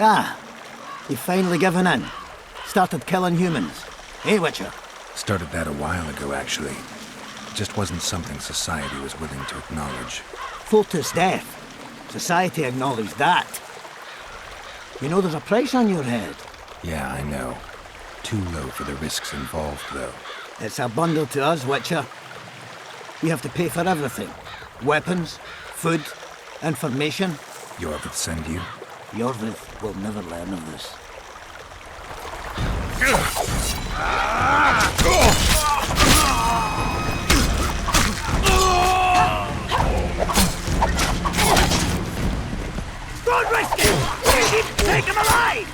Ah, you've finally given in. Started killing humans. Hey, Witcher? Started that a while ago, actually. It just wasn't something society was willing to acknowledge. Fultus death. Society acknowledged that. You know there's a price on your head. Yeah, I know. Too low for the risks involved, though. It's a bundle to us, Witcher. We have to pay for everything. Weapons, food, information. Jorvith send you? Jorvith will never learn of this. Don't risk it! You need to take him alive!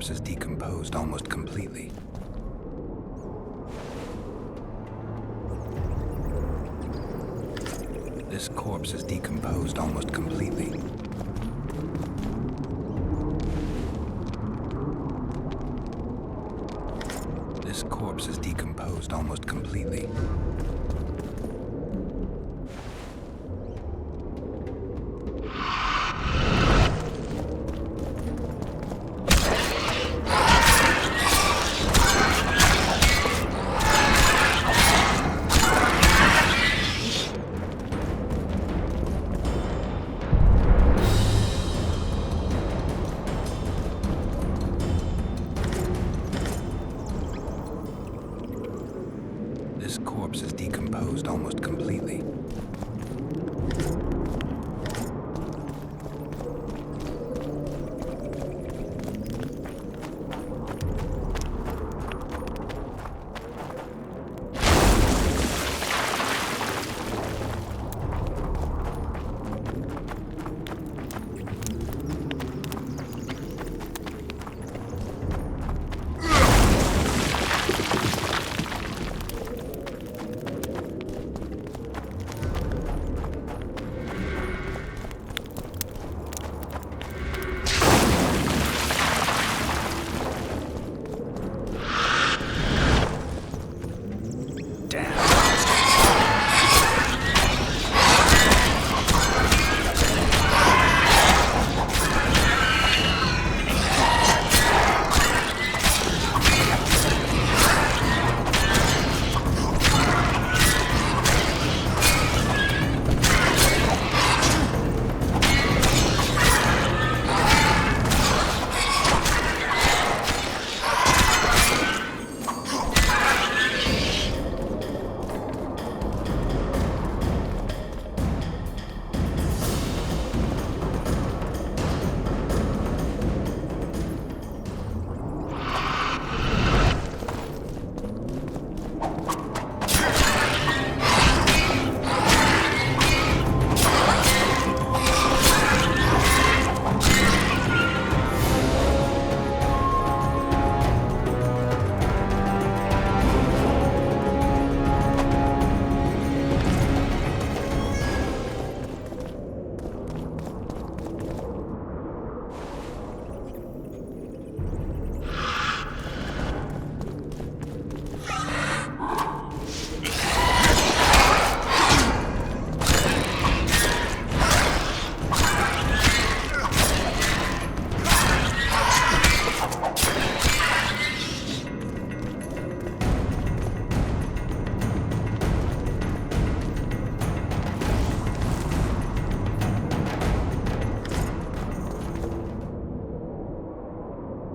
corpse is decomposed almost completely. This corpse is decomposed almost completely. This corpse is decomposed almost completely. This corpse is decomposed almost completely.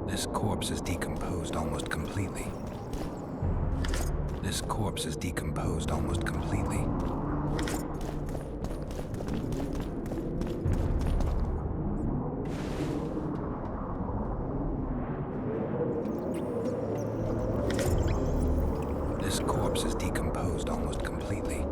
This corpse is decomposed almost completely. This corpse is decomposed almost completely. This corpse is decomposed almost completely.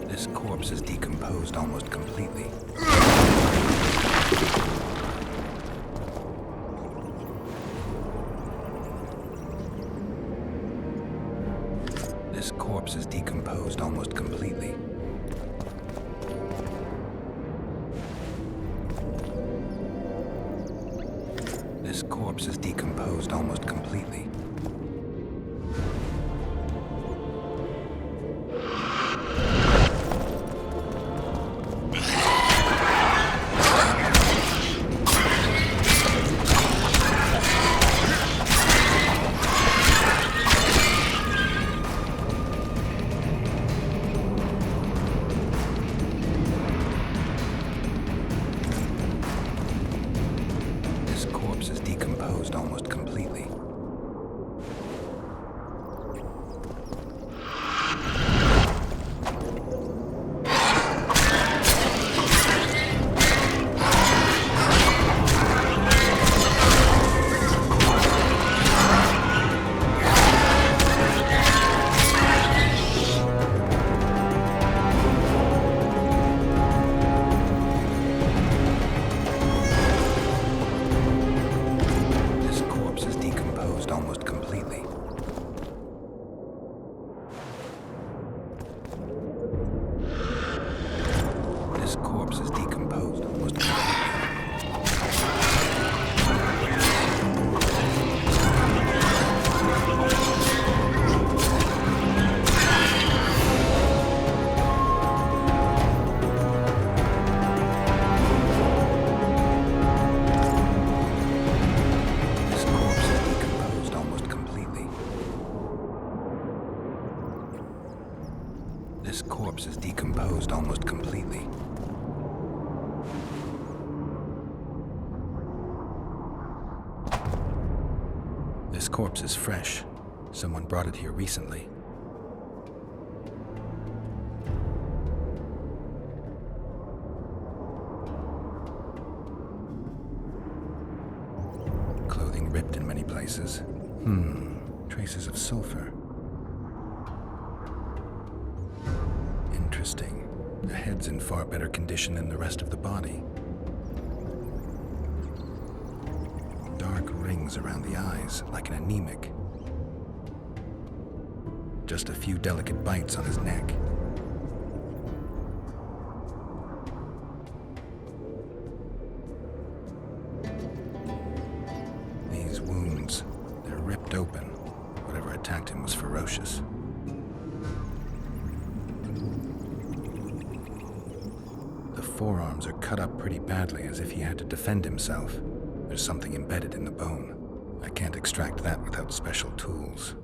This corpse is decomposed almost completely. This corpse is decomposed almost completely. This corpse is decomposed almost completely. corpse is decomposed almost completely. This corpse is decomposed almost completely. This corpse is fresh. Someone brought it here recently. Clothing ripped in many places. Traces of sulfur. Interesting. The head's in far better condition than the rest of the body. Dark rings around the eyes, like an anemic. Just a few delicate bites on his neck. These wounds, they're ripped open. Whatever attacked him was ferocious. The forearms are cut up pretty badly, as if he had to defend himself. There's something embedded in the bone. I can't extract that without special tools.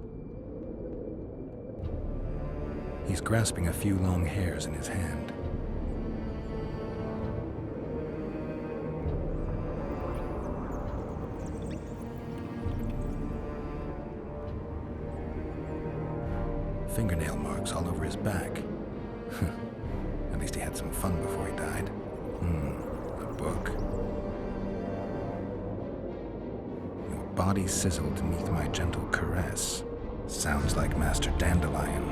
He's grasping a few long hairs in his hand. Fingernail marks all over his back. At least he had some fun before he died. A book. Your body sizzled beneath my gentle caress. Sounds like Master Dandelion.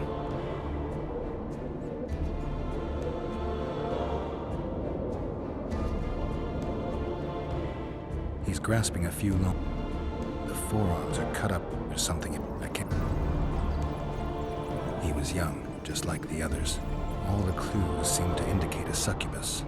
He's grasping a few long... The forearms are cut up. There's something I can't... He was young, just like the others. All the clues seem to indicate a succubus.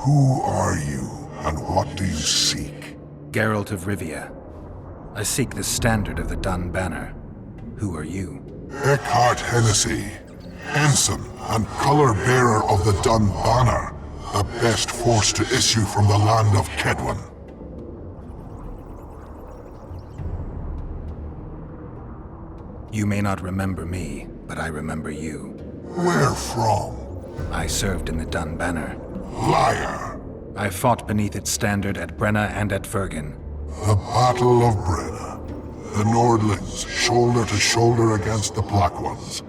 Who are you, and what do you seek? Geralt of Rivia. I seek the standard of the Dun Banner. Who are you? Eckhart Hennessy, ensign and color-bearer of the Dun Banner, the best force to issue from the land of Kedwen. You may not remember me, but I remember you. Where from? I served in the Dun Banner. Liar! I fought beneath its standard at Brenna and at Vergen. The Battle of Brenna. The Nordlings, shoulder to shoulder against the Black Ones.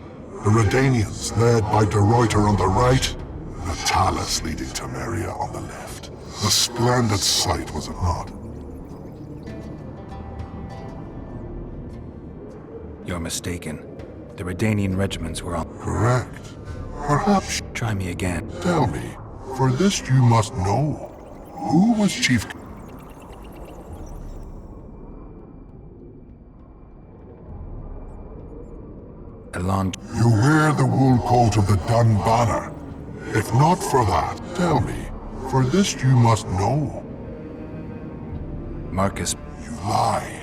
The Redanians, led by De Ruyter on the right, the Talus leading Temeria on the left. A splendid sight, was it not? You're mistaken. The Redanian regiments were on... Correct. Perhaps... Try me again. Tell me, for this you must know. Who was Chief... Along... You wear the wool coat of the Dun Banner. If not for that, tell me, for this you must know. Marcus... You lie.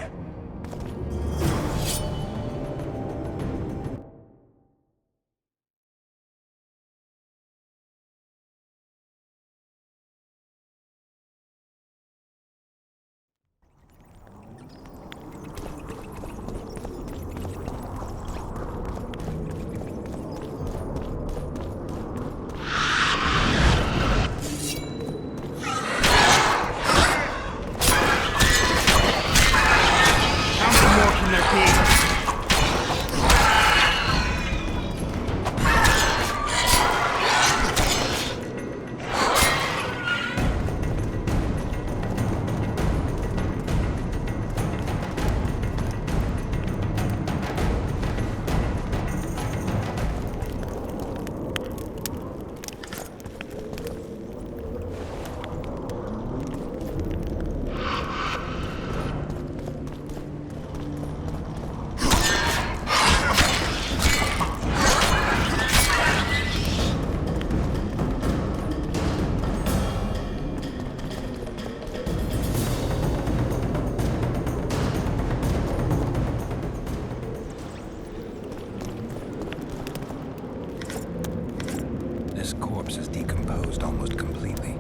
This corpse is decomposed almost completely.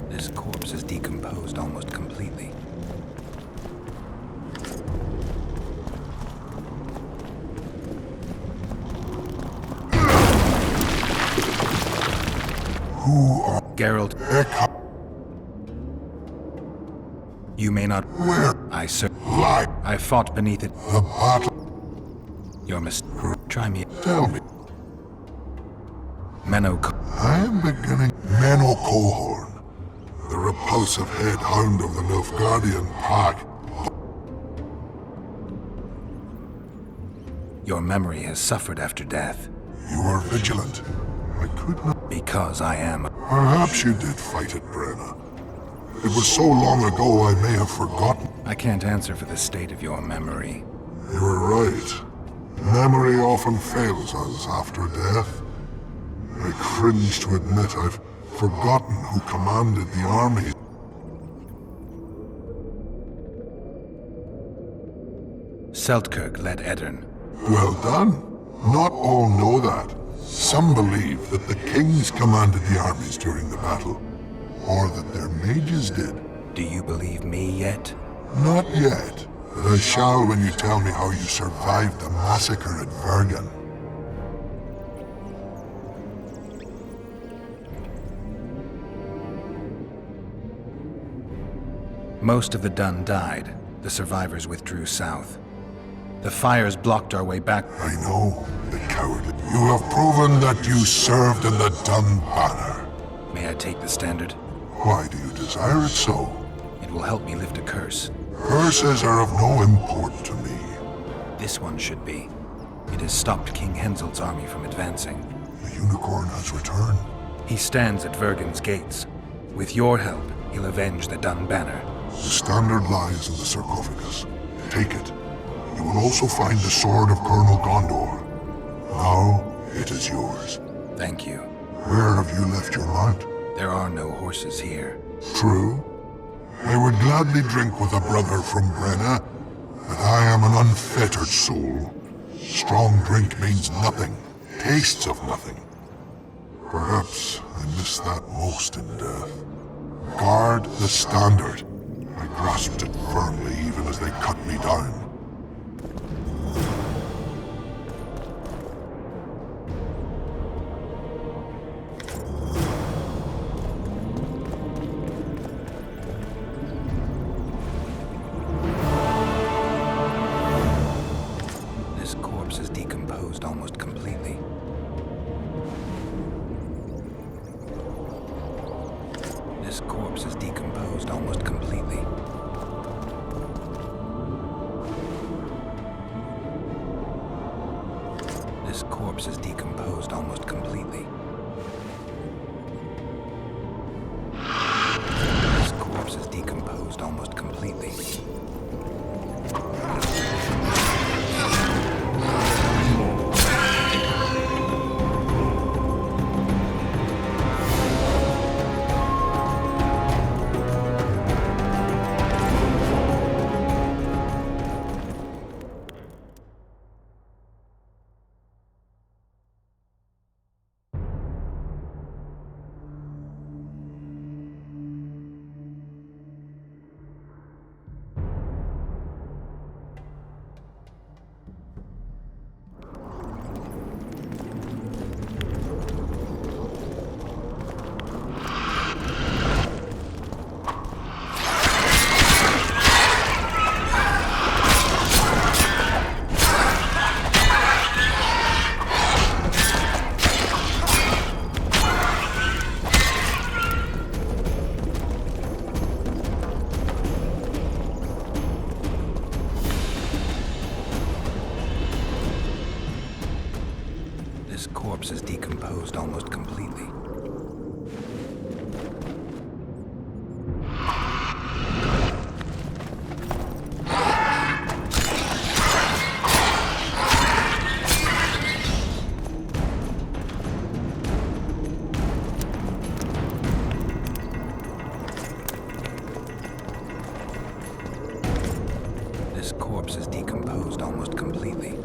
This corpse is decomposed almost completely. Who are... Geralt, Eckhart? you may not... Where? I sir... Lie. I fought beneath it. The battle... You're Try me. Tell me. Menno... I am beginning... Menno Cohorn, the repulsive head hound of the Nilfgaardian pack. Your memory has suffered after death. You were vigilant. I could not... Because I am... Perhaps you did fight at Brenna. It was so long ago I may have forgotten. I can't answer for the state of your memory. You were right. Memory often fails us after death. I cringe to admit I've forgotten who commanded the army. Seltkirk led Edirn. Well done. Not all know that. Some believe that the kings commanded the armies during the battle, or that their mages did. Do you believe me yet? Not yet, but I shall when you tell me how you survived the massacre at Vergen. Most of the Dun died. The survivors withdrew south. The fires blocked our way back. I know, the coward. You have proven that you served in the Dun Banner. May I take the standard? Why do you desire it so? It will help me lift a curse. Curses are of no import to me. This one should be. It has stopped King Henselt's army from advancing. The unicorn has returned. He stands at Vergen's gates. With your help, he'll avenge the Dun Banner. The standard lies in the sarcophagus. Take it. You will also find the sword of Colonel Gondor. Now, it is yours. Thank you. Where have you left your mount? There are no horses here. True. I would gladly drink with a brother from Brenna, but I am an unfettered soul. Strong drink means nothing, tastes of nothing. Perhaps I miss that most in death. Guard the standard. I grasped it firmly even as they cut me down. This corpse is decomposed almost completely. This corpse is decomposed almost completely. This corpse is decomposed almost completely. This corpse is decomposed almost completely.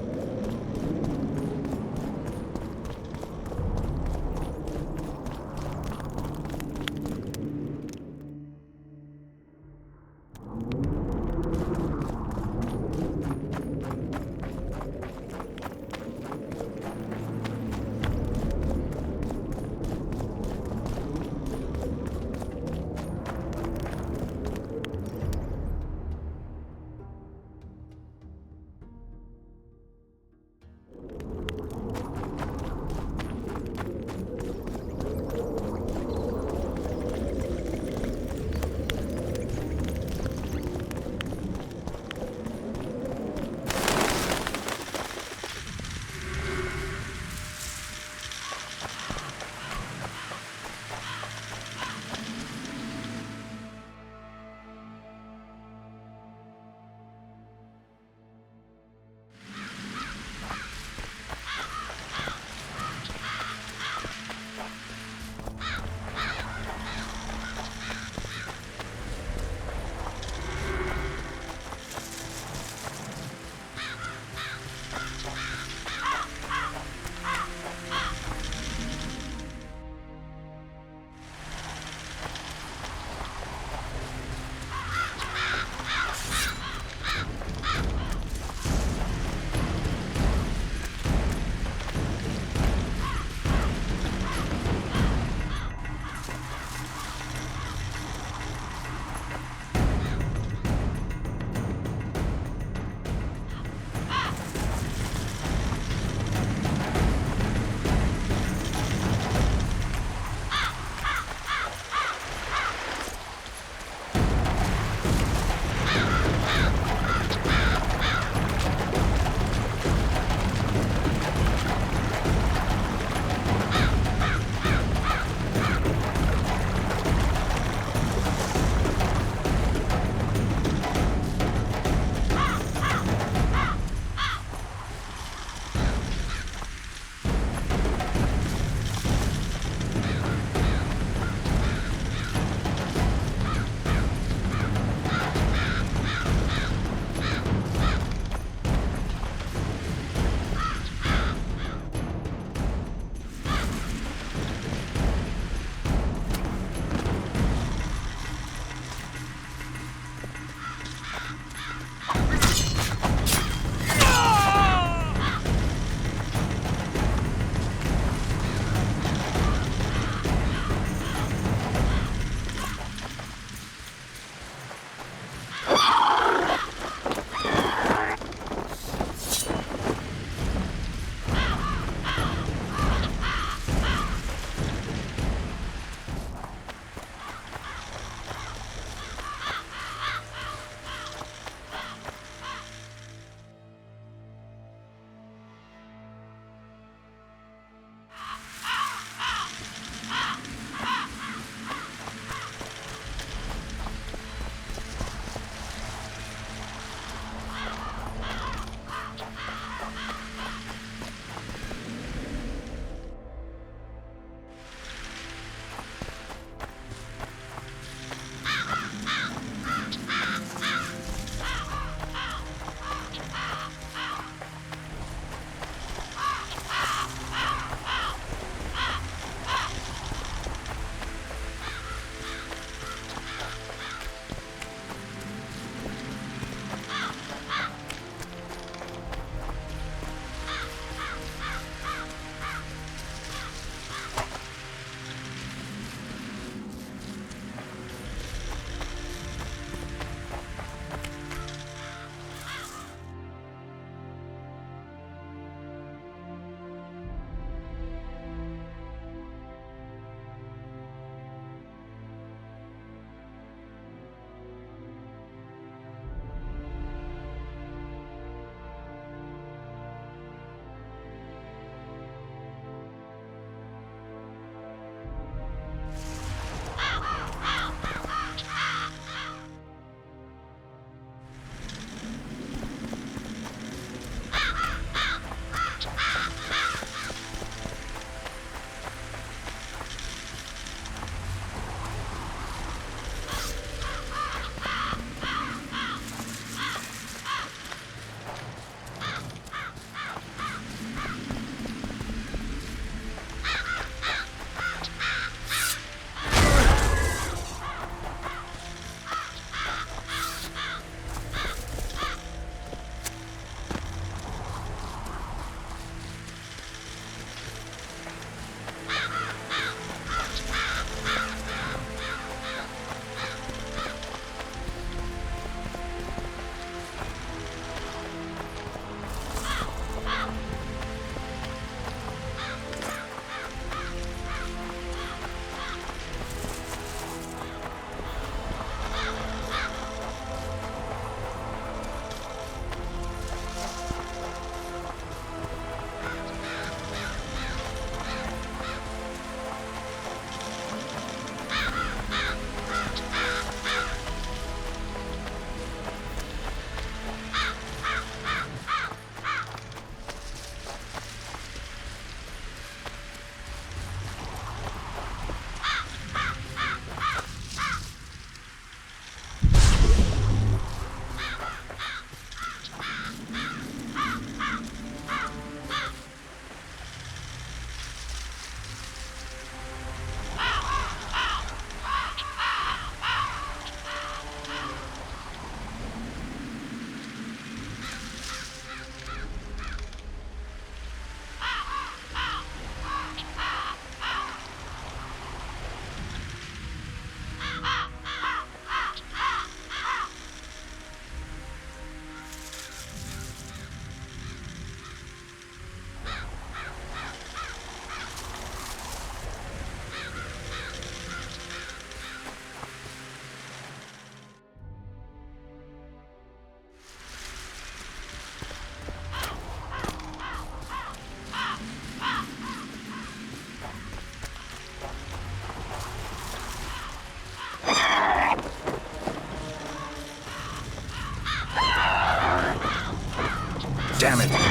damn it!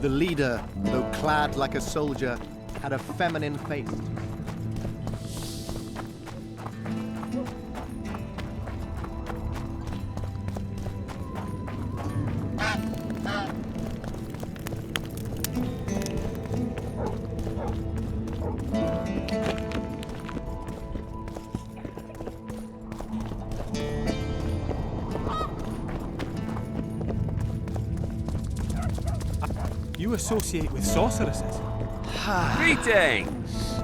The leader, though clad like a soldier, had a feminine face. You associate with sorceresses? Greetings!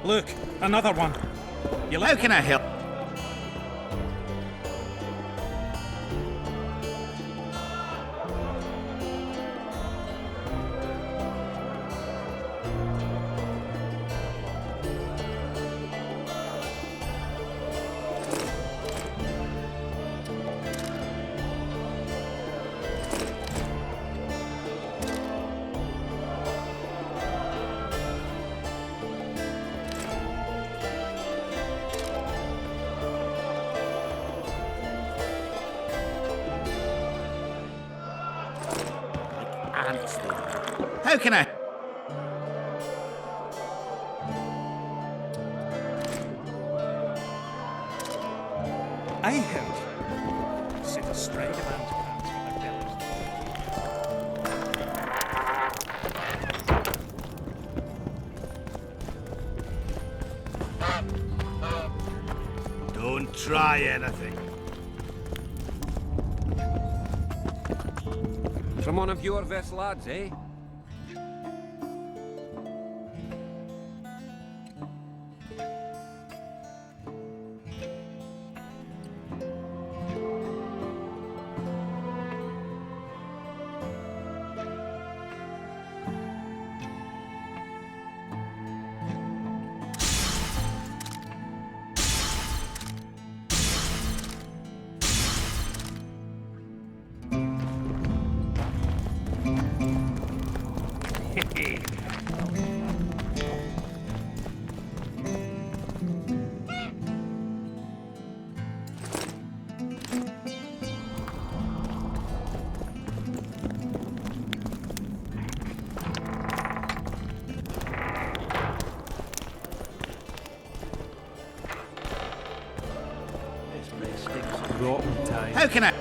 Look, another one. How can I help? How can I? I heard. Set a stride of antigrams with their bellies. Don't try anything. From one of your best lads, eh? Rotten time. How can I?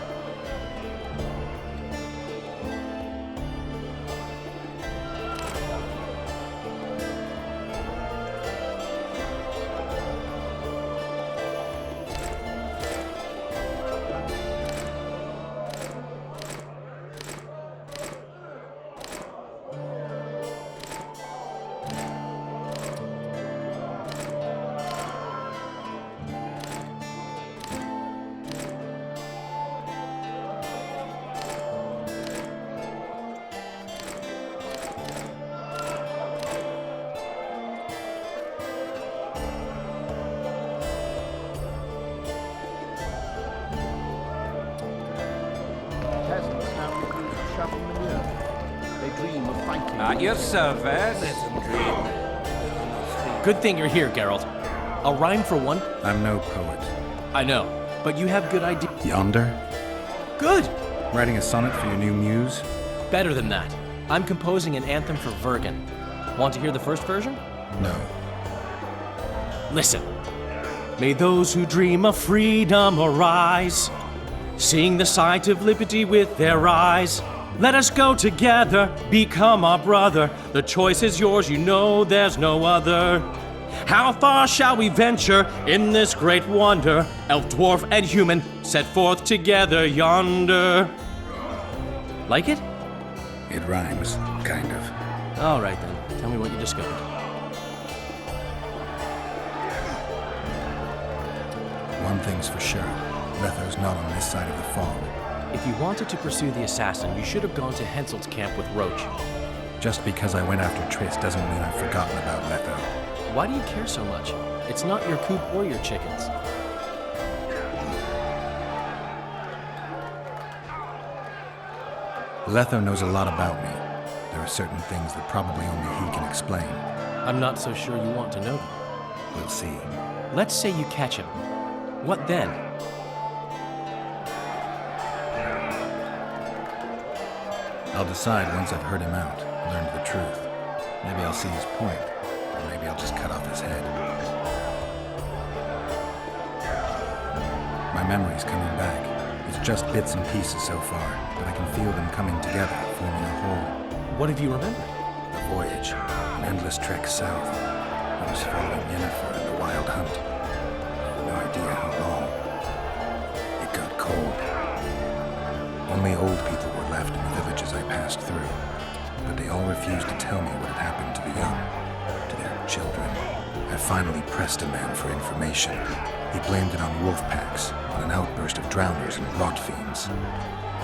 At your service. Good thing you're here, Geralt. A rhyme for one? I'm no poet. I know, but you have good ideas. Yonder? Good! Writing a sonnet for your new muse? Better than that. I'm composing an anthem for Vergen. Want to hear the first version? No. Listen. May those who dream of freedom arise, seeing the sight of liberty with their eyes. Let us go together, become our brother. The choice is yours, you know there's no other. How far shall we venture in this great wonder? Elf, dwarf, and human set forth together yonder. Like it? It rhymes, kind of. All right then, tell me what you discovered. One thing's for sure. Letho's not on this side of the fog. If you wanted to pursue the assassin, you should have gone to Henselt's camp with Roach. Just because I went after Triss doesn't mean I've forgotten about Letho. Why do you care so much? It's not your coop or your chickens. Letho knows a lot about me. There are certain things that probably only he can explain. I'm not so sure you want to know them. We'll see. Let's say you catch him. What then? I'll decide once I've heard him out, learned the truth. Maybe I'll see his point, or maybe I'll just cut off his head. My memory's coming back. It's just bits and pieces so far, but I can feel them coming together, forming a whole. What have you remembered? The voyage, an endless trek south. I was following Yennefer and the wild hunt. I have no idea how long. It got cold. Only old people were left in the villages I passed through, but they all refused to tell me what had happened to the young, to their children. I finally pressed a man for information. He blamed it on wolf packs, on an outburst of drowners and rot fiends.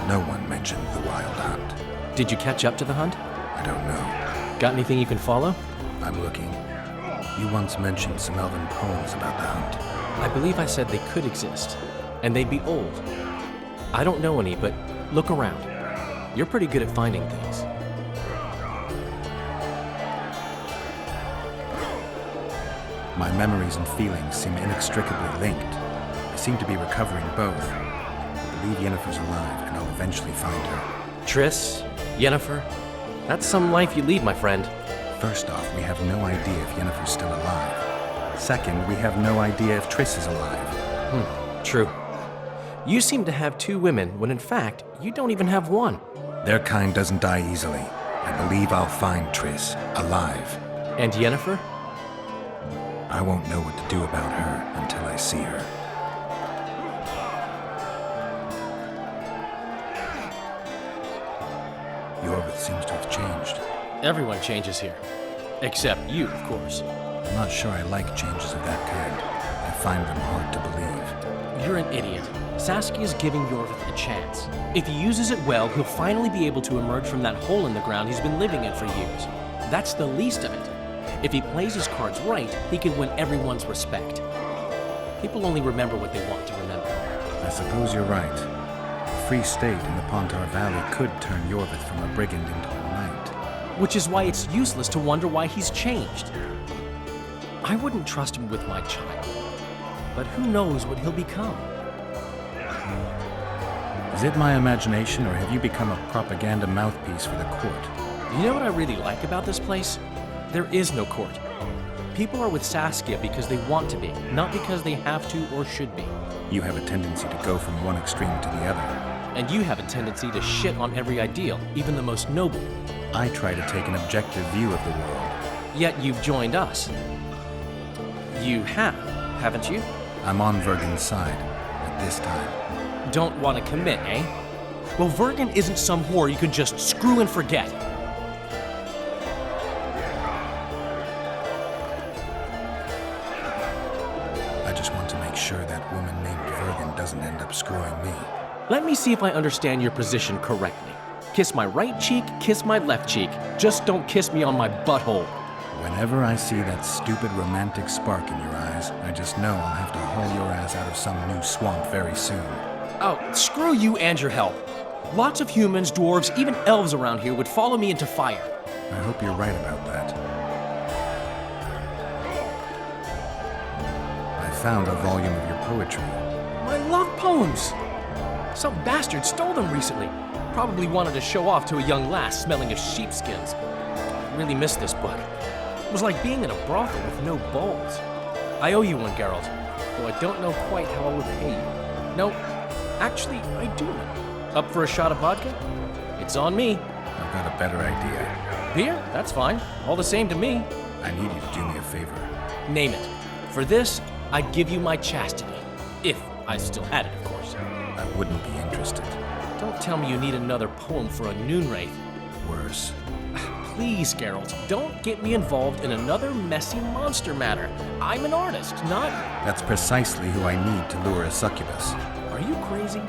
No one mentioned the wild hunt. Did you catch up to the hunt? I don't know. Got anything you can follow? I'm looking. You once mentioned some elven poems about the hunt. I believe I said they could exist, and they'd be old. I don't know any, but look around. You're pretty good at finding things. My memories and feelings seem inextricably linked. I seem to be recovering both. I believe Yennefer's alive, and I'll eventually find her. Triss, Yennefer, that's some life you lead, my friend. First off, we have no idea if Yennefer's still alive. Second, we have no idea if Triss is alive. True. You seem to have two women, when in fact, you don't even have one. Their kind doesn't die easily. I believe I'll find Triss, alive. And Yennefer? I won't know what to do about her until I see her. Yorvith seems to have changed. Everyone changes here. Except you, of course. I'm not sure I like changes of that kind. I find them hard to believe. You're an idiot. Saskia's giving Yorvith a chance. If he uses it well, he'll finally be able to emerge from that hole in the ground he's been living in for years. That's the least of it. If he plays his cards right, he can win everyone's respect. People only remember what they want to remember. I suppose you're right. A free state in the Pontar Valley could turn Yorvith from a brigand into a knight. Which is why it's useless to wonder why he's changed. I wouldn't trust him with my child. But who knows what he'll become? Is it my imagination, or have you become a propaganda mouthpiece for the court? You know what I really like about this place? There is no court. People are with Saskia because they want to be, not because they have to or should be. You have a tendency to go from one extreme to the other. And you have a tendency to shit on every ideal, even the most noble. I try to take an objective view of the world. Yet you've joined us. You have, haven't you? I'm on Vergen's side, at this time. Don't want to commit, eh? Well, Vergen isn't some whore you can just screw and forget. I just want to make sure that woman named Vergen doesn't end up screwing me. Let me see if I understand your position correctly. Kiss my right cheek, kiss my left cheek. Just don't kiss me on my butthole. Whenever I see that stupid romantic spark in your eyes, I just know I'll have to haul your ass out of some new swamp very soon. Oh, screw you and your help. Lots of humans, dwarves, even elves around here would follow me into fire. I hope you're right about that. I found a volume of your poetry. I love poems. Some bastard stole them recently. Probably wanted to show off to a young lass smelling of sheepskins. I really missed this book. It was like being in a brothel with no balls. I owe you one, Geralt, though I don't know quite how I would pay you. No, actually, I do know. Up for a shot of vodka? It's on me. I've got a better idea. Beer? That's fine. All the same to me. I need you to do me a favor. Name it. For this, I'd give you my chastity. If I still had it, of course. I wouldn't be interested. Don't tell me you need another poem for a noon wraith. Worse. Please, Geralt, don't get me involved in another messy monster matter. I'm an artist, not... That's precisely who I need to lure a succubus. Are you crazy?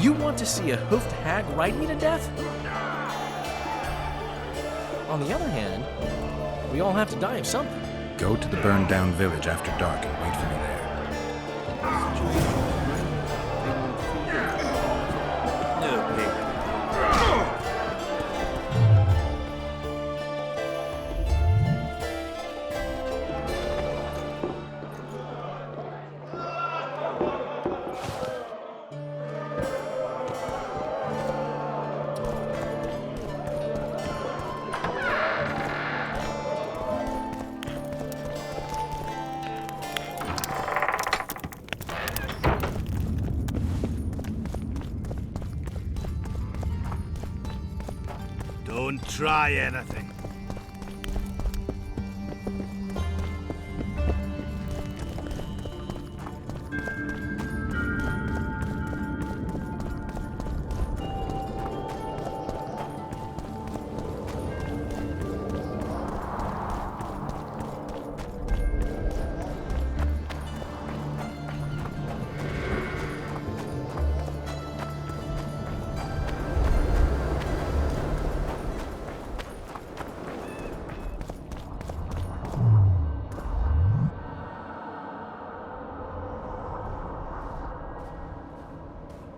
You want to see a hoofed hag ride me to death? On the other hand, we all have to die of something. Go to the burned down village after dark and wait for me there. Don't try anything.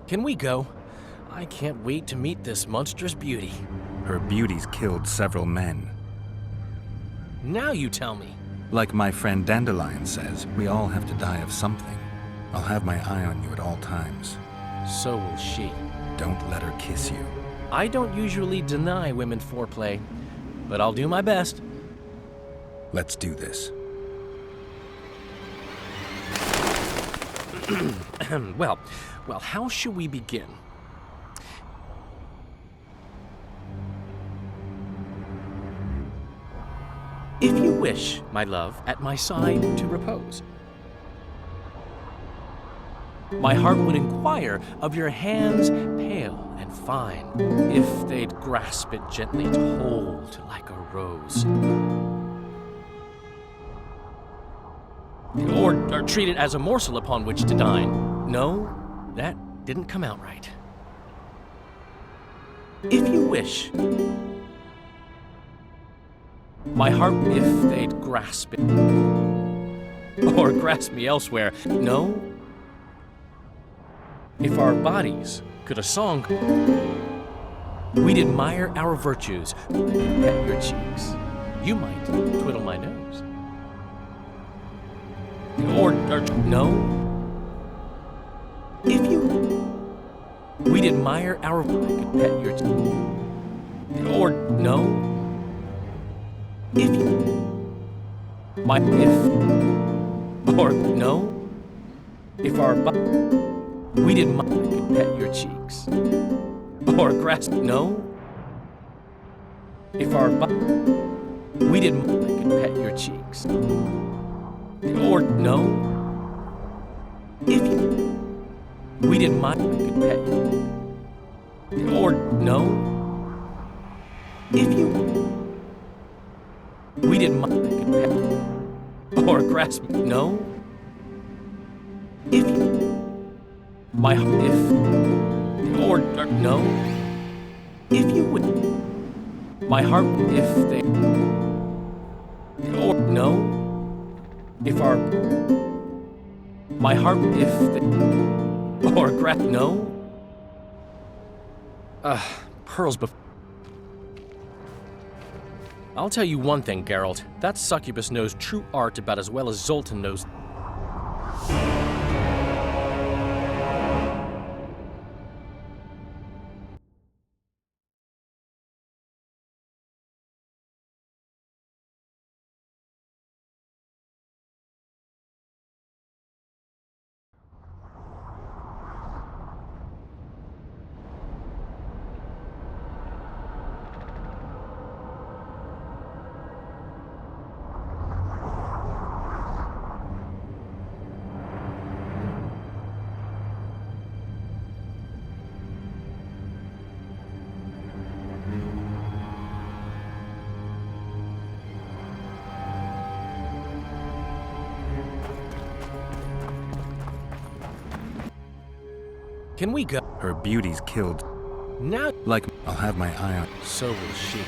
Can we go? I can't wait to meet this monstrous beauty. Her beauty's killed several men. Now you tell me. Like my friend Dandelion says, we all have to die of something. I'll have my eye on you at all times. So will she. Don't let her kiss you. I don't usually deny women foreplay, but I'll do my best. Let's do this. Well, how shall we begin? If you wish, my love, at my side to repose, my heart would inquire of your hands pale and fine, if they'd grasp it gently to hold like a rose. Or treat it as a morsel upon which to dine. No, that didn't come out right. If you wish, my heart, if they'd grasp it, or grasp me elsewhere. No, if our bodies could a song, we'd admire our virtues. I could pet your cheeks. You might twiddle my nose. Or no, if you, we'd admire our, I could pet your cheeks. Or no, if you, my, if, or no, if our, we'd admire, I could pet your cheeks. Or grasp, no, if our, we'd admire, I could pet your cheeks. Or no, if you, we'd admire, I could pet you. Or no, if you, we'd admire, I could pet you. Or grasp, no, if you, my, if, or no, if you would, my heart, if they, or no, if our, my heart, if the, or grasp, no, pearls before. I'll tell you one thing, Geralt. That succubus knows true art about as well as Zoltan knows. Can we go? Her beauty's killed. Now, Like, I'll have my eye on. so will she.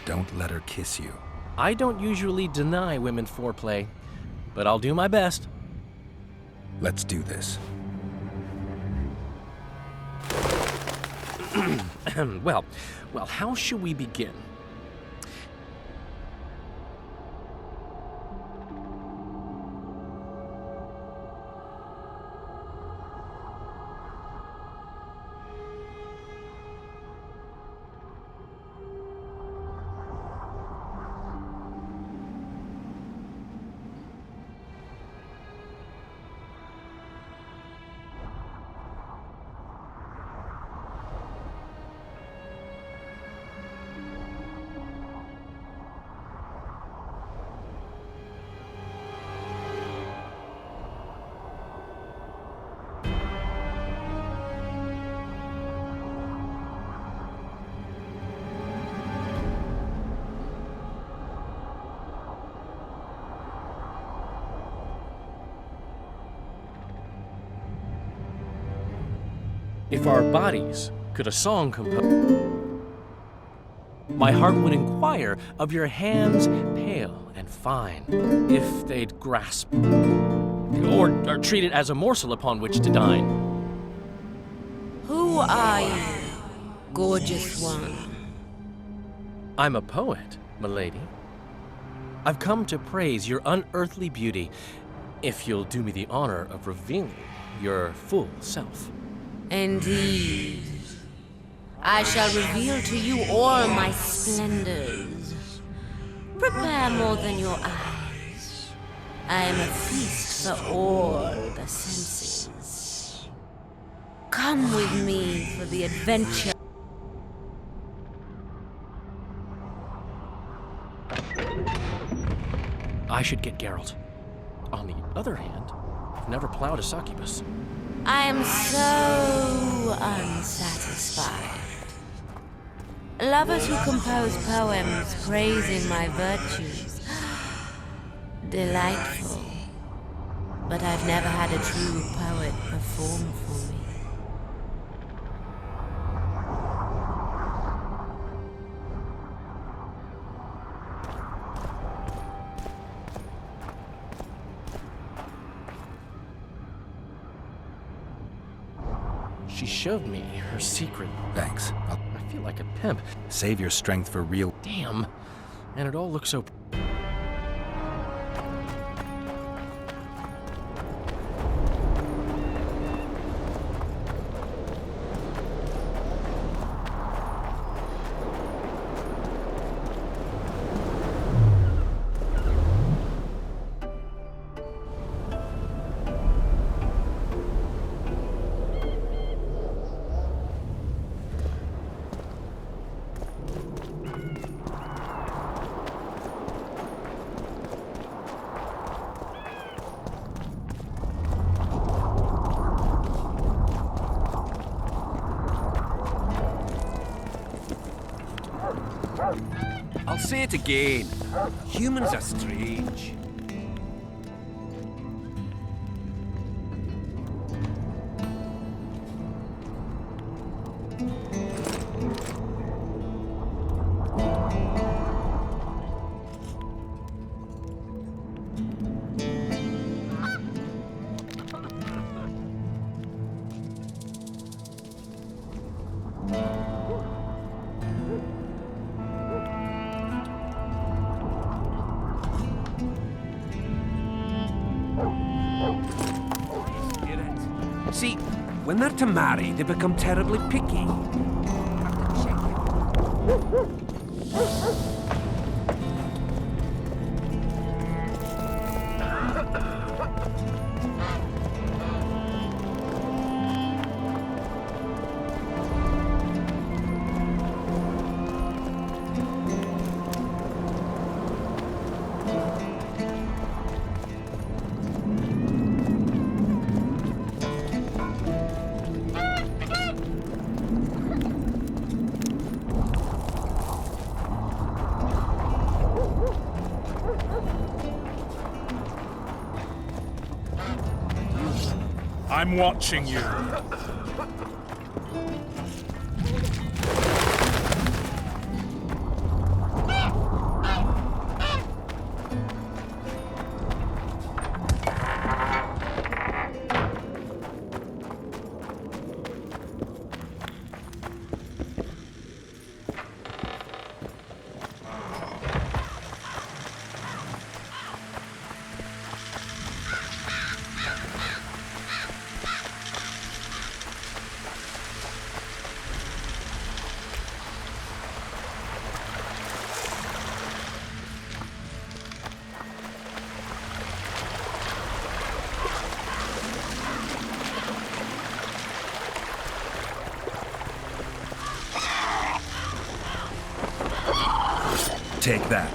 Don't let her kiss you. I don't usually deny women foreplay, but I'll do my best. Let's do this. Well, how should we begin? If our bodies could a song compose, my heart would inquire of your hands pale and fine, if they'd grasp, or treat it as a morsel upon which to dine. Who are you, gorgeous one? I'm a poet, milady. I've come to praise your unearthly beauty, if you'll do me the honor of revealing your full self. Indeed. I shall reveal to you all my splendors. Prepare more than your eyes. I am a feast for all the senses. Come with me for the adventure. I should get Geralt. On the other hand, I've never plowed a succubus. I am so unsatisfied. Lovers who compose poems praising my virtues. Delightful. But I've never had a true poet perform for me. She showed me her secret. Thanks. I'll I feel like a pimp. save your strength for real. Damn. And it all looks so... I'll say it again. Humans are strange. See, when they're to marry, they become terribly picky. I'm watching you. Take that.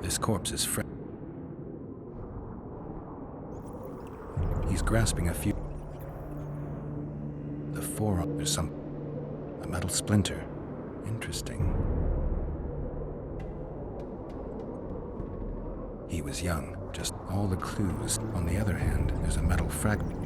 This corpse is fresh. He's grasping a few. The forearm, there's a metal splinter. Interesting. He was young, just all the clues. On the other hand, there's a metal fragment.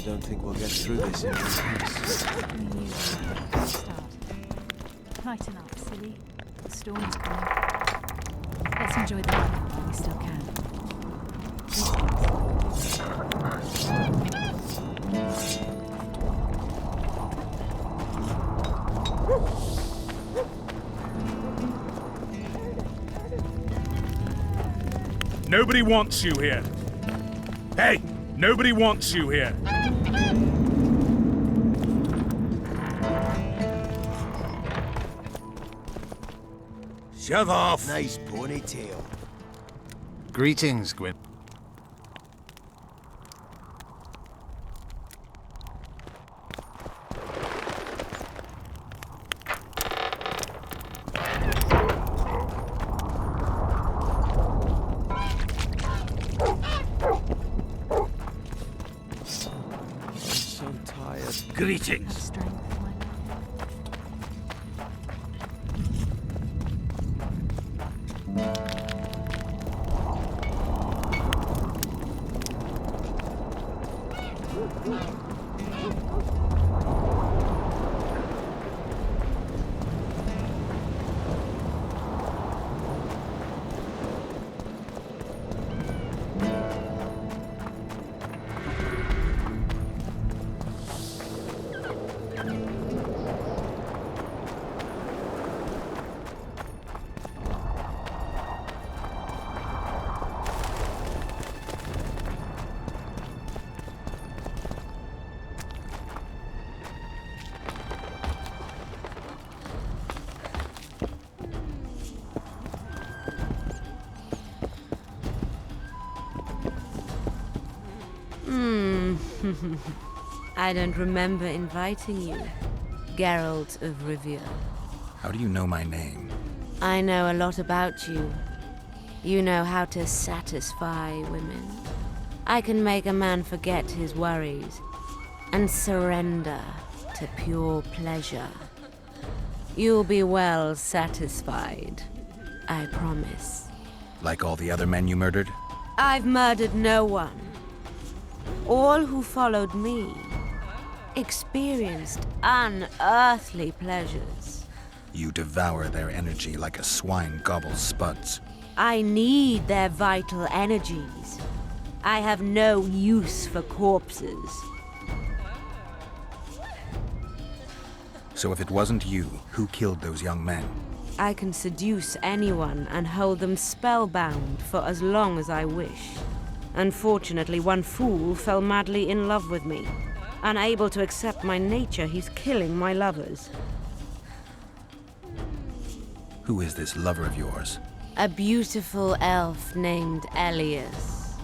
don't think we'll get through this in one piece. Start. Lighten up, silly. The storm's coming. Let's enjoy the weather while we still can. Nobody wants you here. Hey, nobody wants you here. Shove off! Nice ponytail. Greetings, Gwyn. So tired. Greetings. Strength, my love. I don't remember inviting you, Geralt of Rivia. How do you know my name? I know a lot about you. You know how to satisfy women. I can make a man forget his worries and surrender to pure pleasure. You'll be well satisfied, I promise. Like all the other men you murdered? I've murdered no one. All who followed me experienced unearthly pleasures. You devour their energy like a swine gobbles spuds. I need their vital energies. I have no use for corpses. So if it wasn't you, who killed those young men? I can seduce anyone and hold them spellbound for as long as I wish. Unfortunately, one fool fell madly in love with me. Unable to accept my nature, he's killing my lovers. Who is this lover of yours? A beautiful elf named Elias.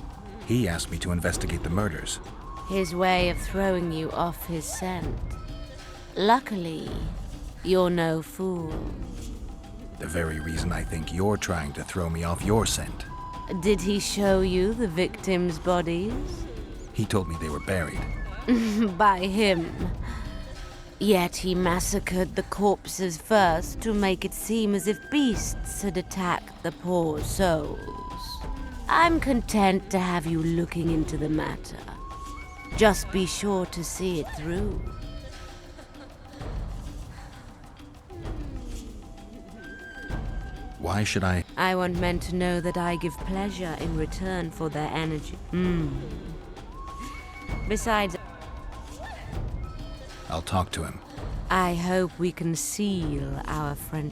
He asked me to investigate the murders. His way of throwing you off his scent. Luckily, you're no fool. The very reason I think you're trying to throw me off your scent. Did he show you the victims' bodies? He told me they were buried. By him. Yet he massacred the corpses first to make it seem as if beasts had attacked the poor souls. I'm content to have you looking into the matter. Just be sure to see it through. Why should I? I want men to know that I give pleasure in return for their energy. Besides, I'll talk to him. I hope we can seal our friend.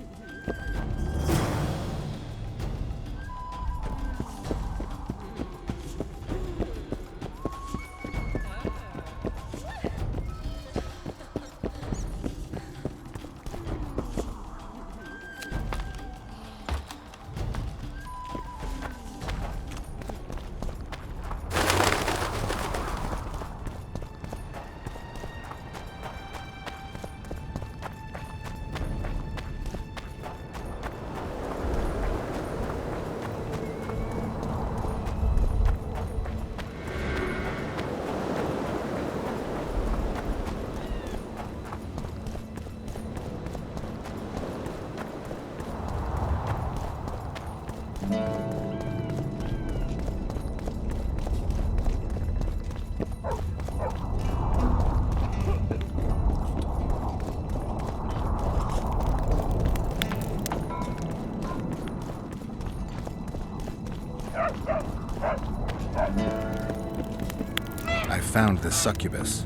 I found the succubus.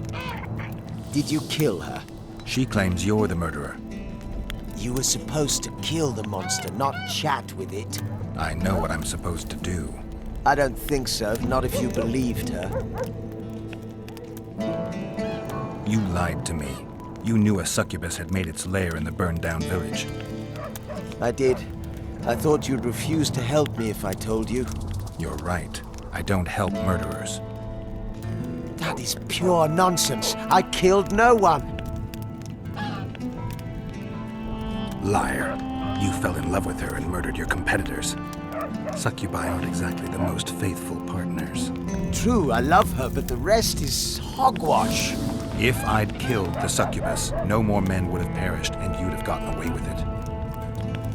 Did you kill her? She claims you're the murderer. You were supposed to kill the monster, not chat with it. I know what I'm supposed to do. I don't think so, not if you believed her. You lied to me. You knew a succubus had made its lair in the burned-down village. I did. I thought you'd refuse to help me if I told you. You're right. I don't help murderers. That is pure nonsense. I killed no one. Liar. You fell in love with her and murdered your competitors. Succubi aren't exactly the most faithful partners. True, I love her, but the rest is hogwash. If I'd killed the succubus, no more men would have perished and you'd have gotten away with it.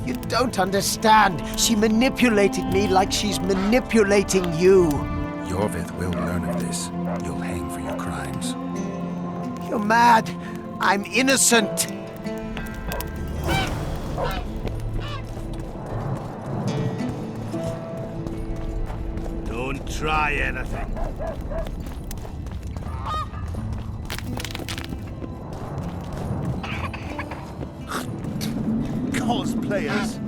You don't understand. She manipulated me like she's manipulating you. Yorvith will learn of this. You'll hang for your crimes. You're mad. I'm innocent. Don't try anything. Cosplayers.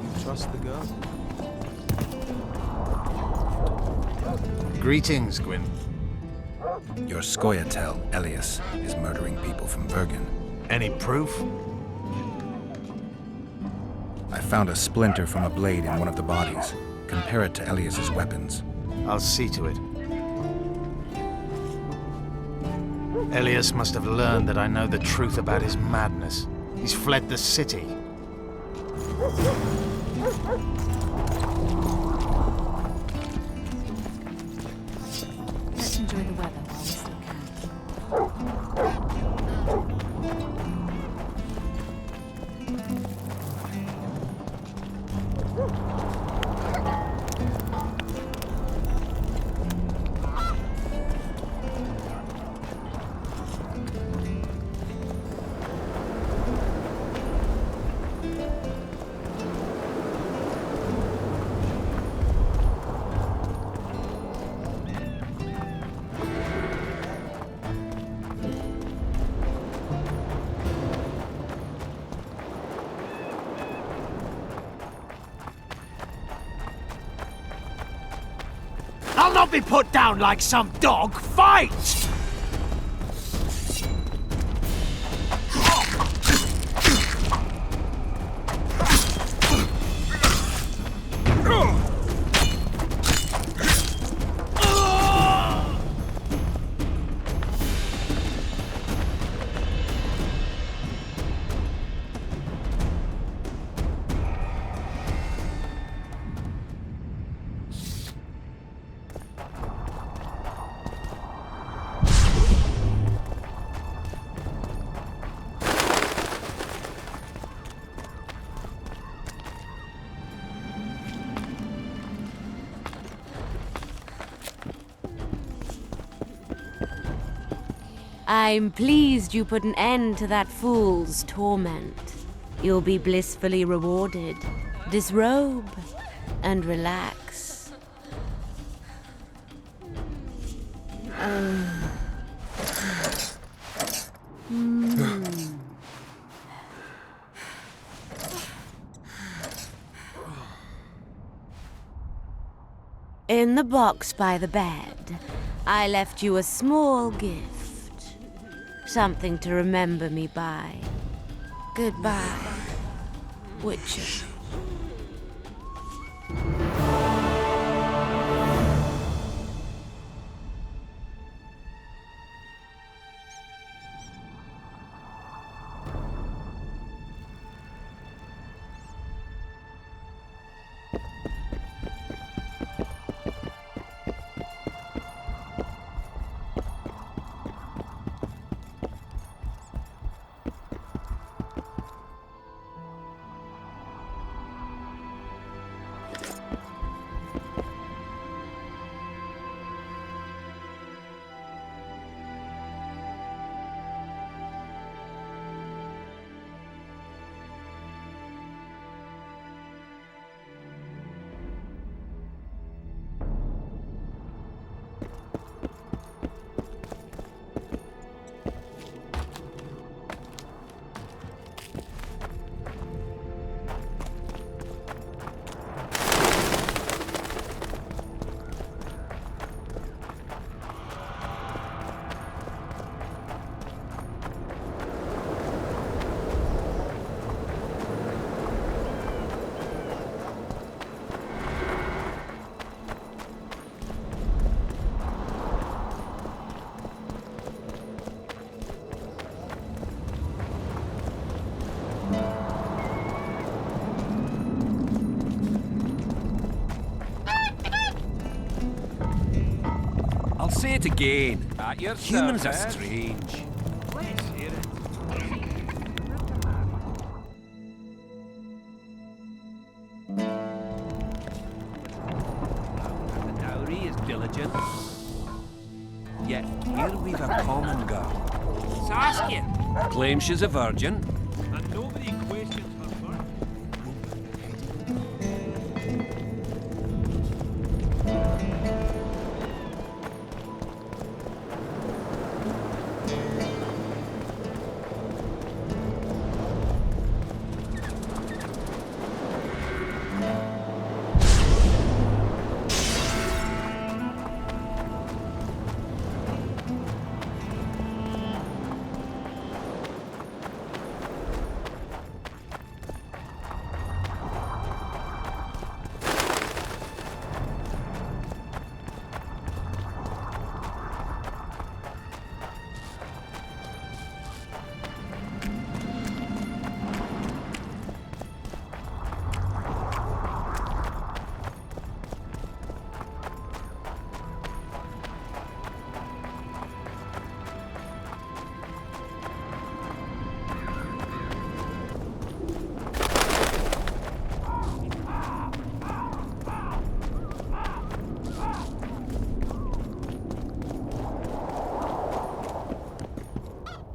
You trust the girl? Greetings, Gwyn. Your Scoia'tael, Elias, is murdering people from Bergen. Any proof? I found a splinter from a blade in one of the bodies. Compare it to Elias's weapons. I'll see to it. Elias must have learned that I know the truth about his madness. He's fled the city. Let's enjoy the weather while we still can. I'll not be put down like some dog. Fight! I'm pleased you put an end to that fool's torment. You'll be blissfully rewarded. Disrobe and relax. In the box by the bed, I left you a small gift. Something to remember me by. Goodbye, Witcher. I'll say it again. At your Humans are service. strange. Let's hear it. The dowry is diligent. Yet here we've a common girl. Saskia. Claims she's a virgin. And nobody questions her birth.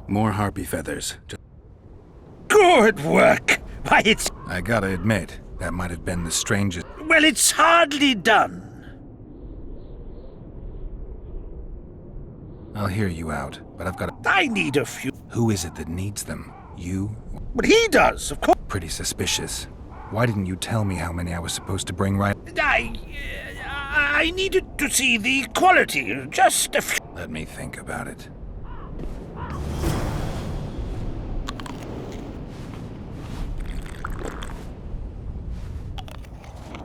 More harpy feathers. Good work! Why, it's... I gotta admit, that might have been the strangest... Well, it's hardly done. I'll hear you out, but I've got a... I need a few... Who is it that needs them? You? But he does, of course. Pretty suspicious. Why didn't you tell me how many I was supposed to bring right... I needed to see the quality, just a few... Let me think about it.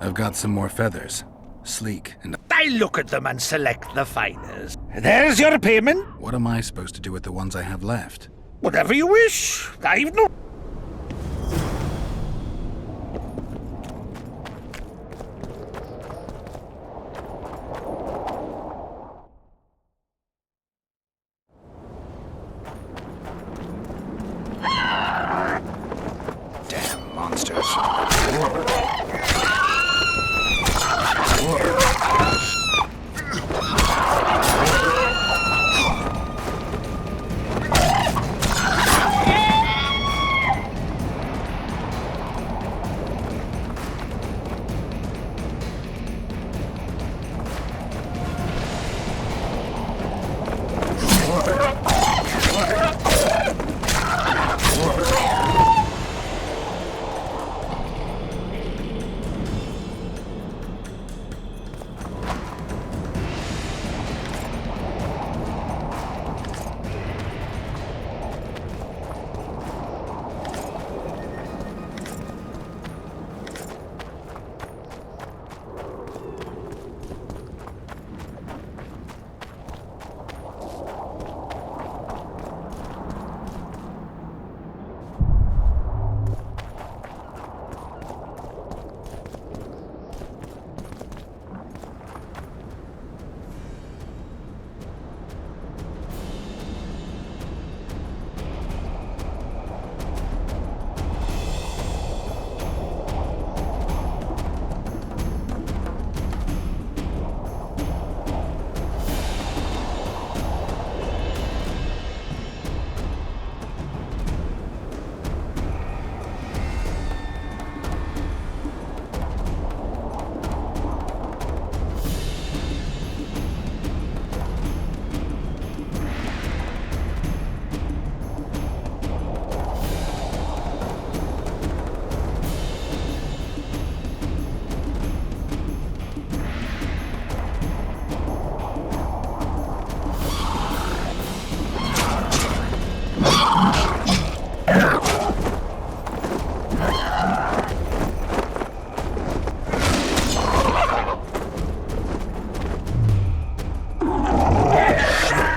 I've got some more feathers. Sleek and... I look at them and select the finest. There's your payment. What am I supposed to do with the ones I have left? Whatever you wish. I've no... Damn monsters.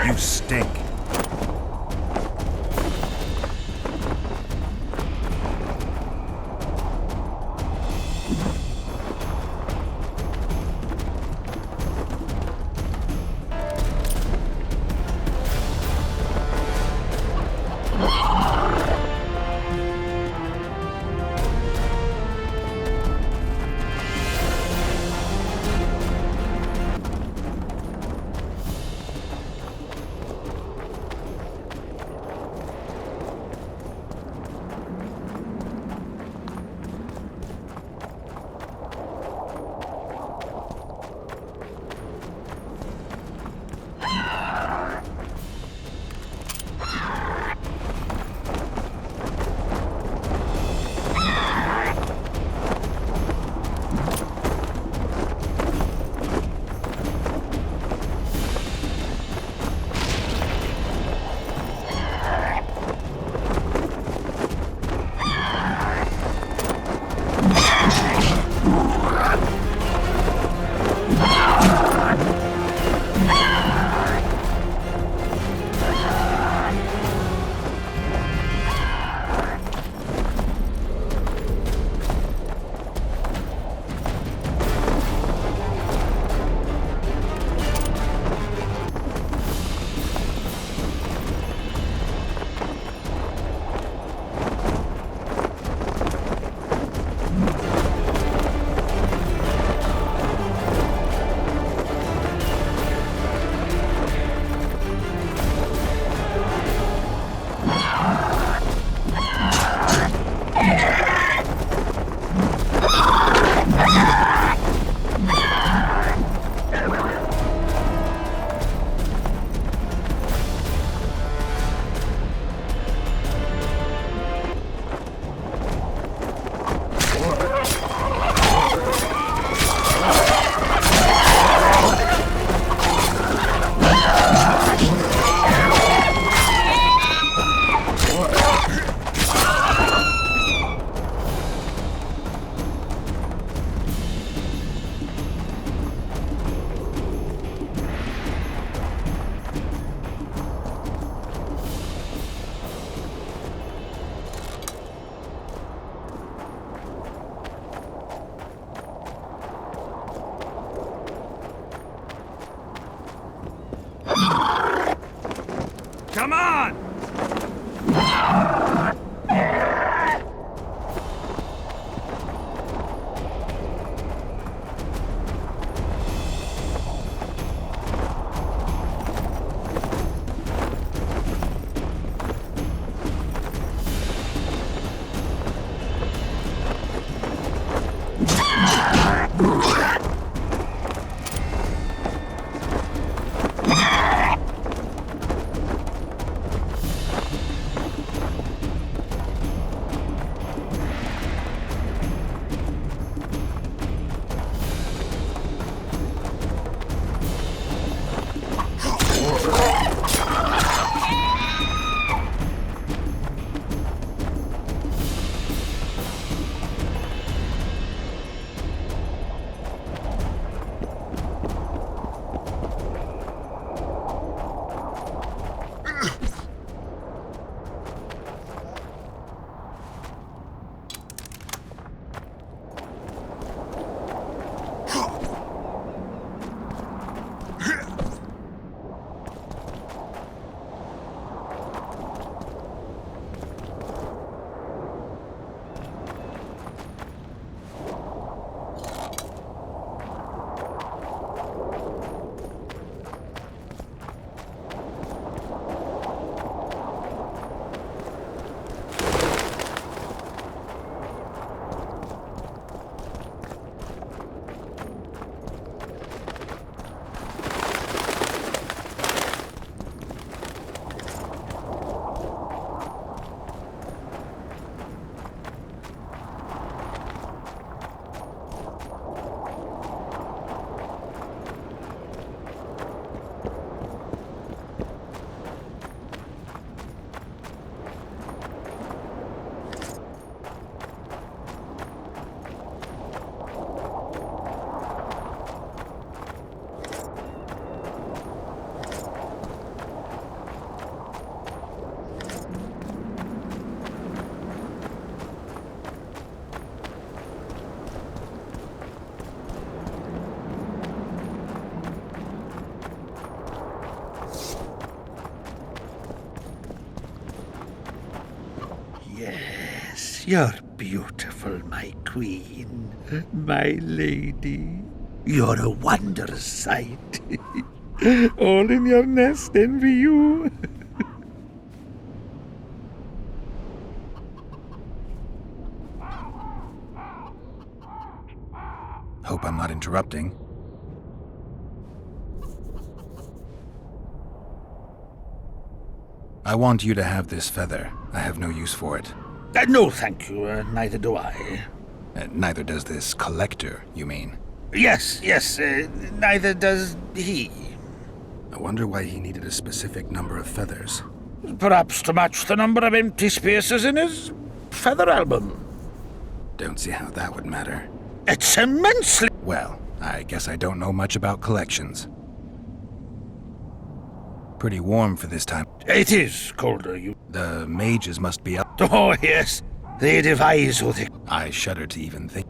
You stink. Come on! Yes, you're beautiful, my queen, my lady. You're a wondrous sight. All in your nest envy you. Hope I'm not interrupting. I want you to have this feather. I have no use for it. No, thank you. Neither do I. Neither does this collector, you mean? Yes, neither does he. I wonder why he needed a specific number of feathers. Perhaps to match the number of empty spaces in his feather album. Don't see how that would matter. It's immensely... Well, I guess I don't know much about collections. Pretty warm for this time. It is colder, you... The mages must be up. Oh, yes. They devise who they... I shudder to even think.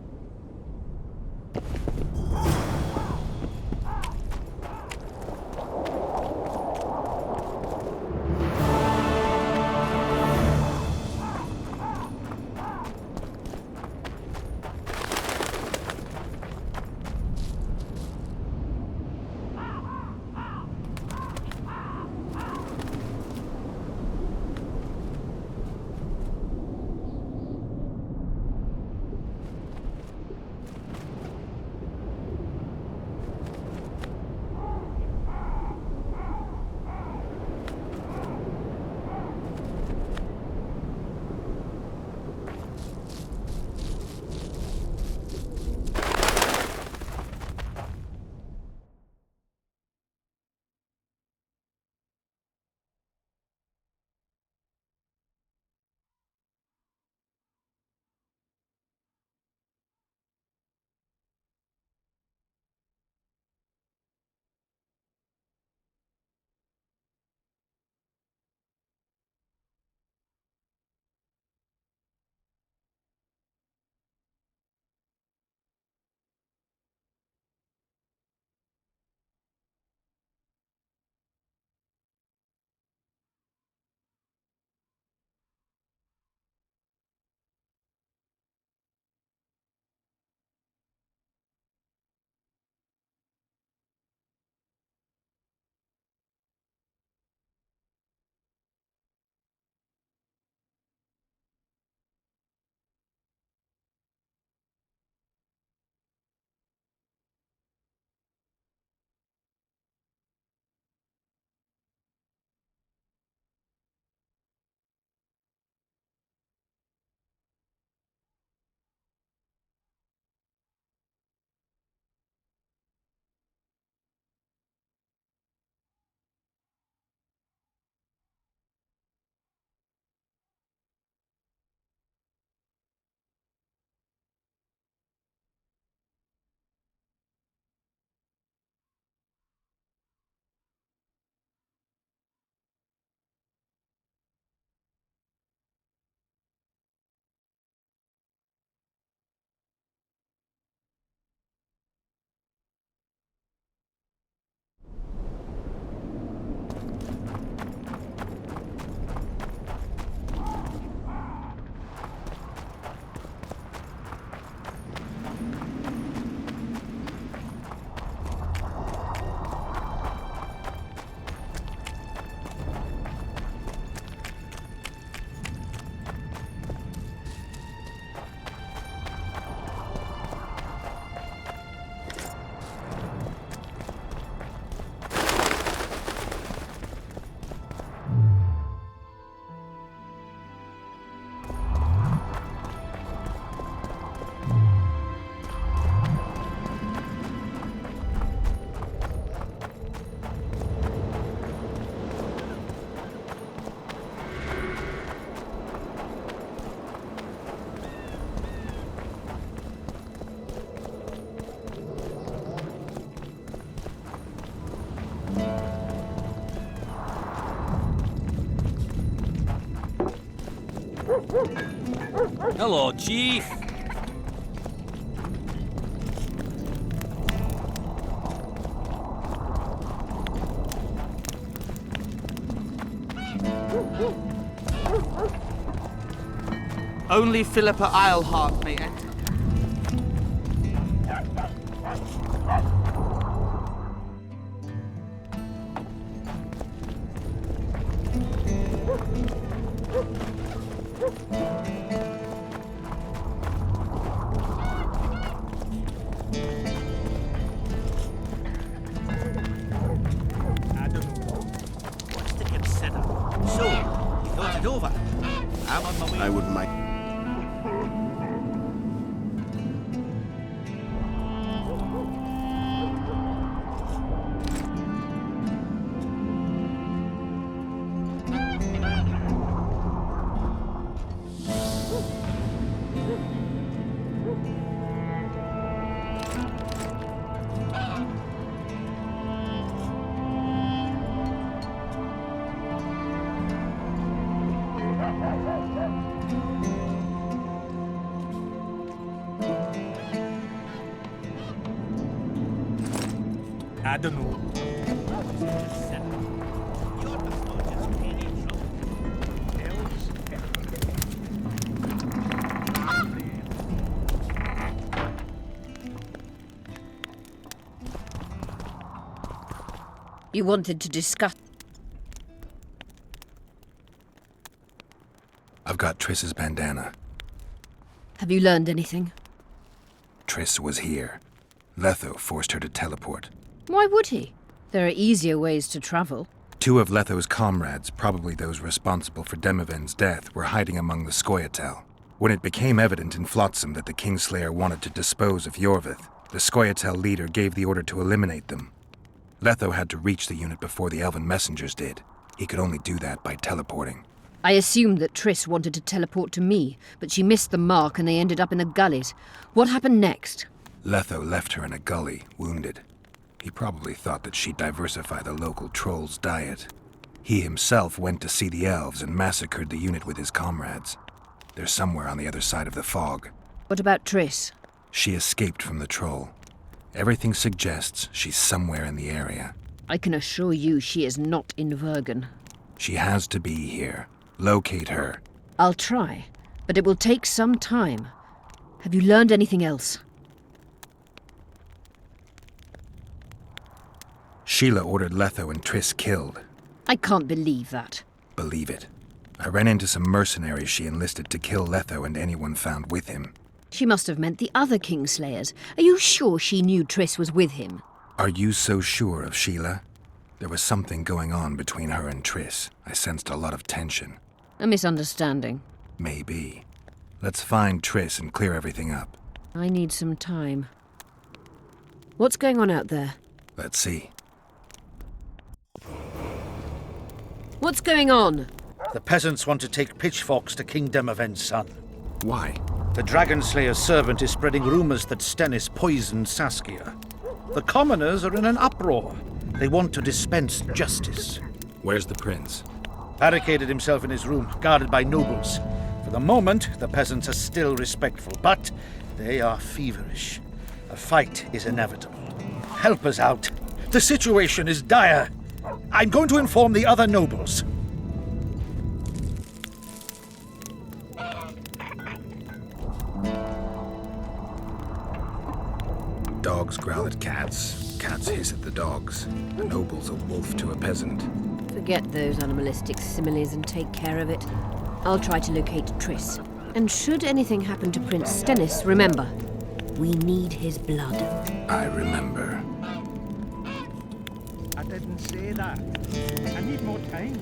Hello, Chief. Only Philippa Eilhart may enter. I don't know. What's to consider? So, you thought it over? I'm on my way. I would mind. I don't know. You wanted to discuss. I've got Triss's bandana. Have you learned anything? Triss was here. Letho forced her to teleport. Why would he? There are easier ways to travel. 2 of Letho's comrades, probably those responsible for Demoven's death, were hiding among the Scoia'tael. When it became evident in Flotsam that the Kingslayer wanted to dispose of Yorvith, the Scoia'tael leader gave the order to eliminate them. Letho had to reach the unit before the Elven messengers did. He could only do that by teleporting. I assumed that Triss wanted to teleport to me, but she missed the mark and they ended up in the gullies. What happened next? Letho left her in a gully, wounded. He probably thought that she'd diversify the local trolls' diet. He himself went to see the elves and massacred the unit with his comrades. They're somewhere on the other side of the fog. What about Triss? She escaped from the troll. Everything suggests she's somewhere in the area. I can assure you she is not in Vergen. She has to be here. Locate her. I'll try, but it will take some time. Have you learned anything else? Sheila ordered Letho and Triss killed. I can't believe that. Believe it. I ran into some mercenaries she enlisted to kill Letho and anyone found with him. She must have meant the other Kingslayers. Are you sure she knew Triss was with him? Are you so sure of Sheila? There was something going on between her and Triss. I sensed a lot of tension. A misunderstanding. Maybe. Let's find Triss and clear everything up. I need some time. What's going on out there? Let's see. What's going on? The peasants want to take pitchforks to King Demoven's son. Why? The Dragon Slayer's servant is spreading rumors that Stennis poisoned Saskia. The commoners are in an uproar. They want to dispense justice. Where's the prince? Barricaded himself in his room, guarded by nobles. For the moment, the peasants are still respectful, but they are feverish. A fight is inevitable. Help us out. The situation is dire. I'm going to inform the other nobles. Dogs growl at cats. Cats hiss at the dogs. A noble's a wolf to a peasant. Forget those animalistic similes and take care of it. I'll try to locate Triss. And should anything happen to Prince Stennis, remember, we need his blood. I remember. I didn't say that. I need more time.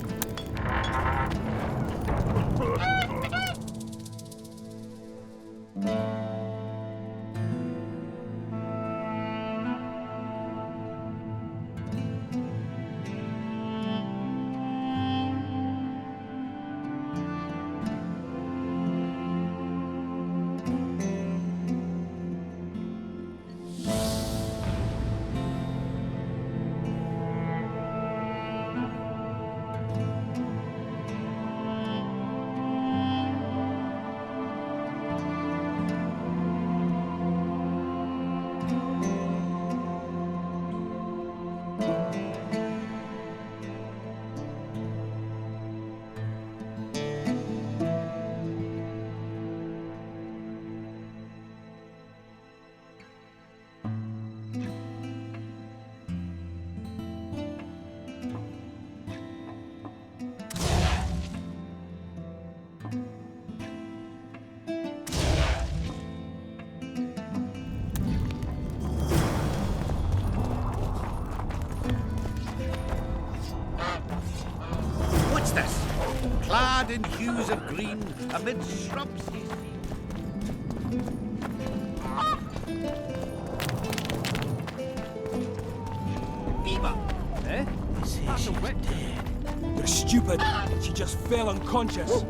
in hues of green amid shrubs ye see. Eva! Eh? That's a witch. You're stupid. She just fell unconscious.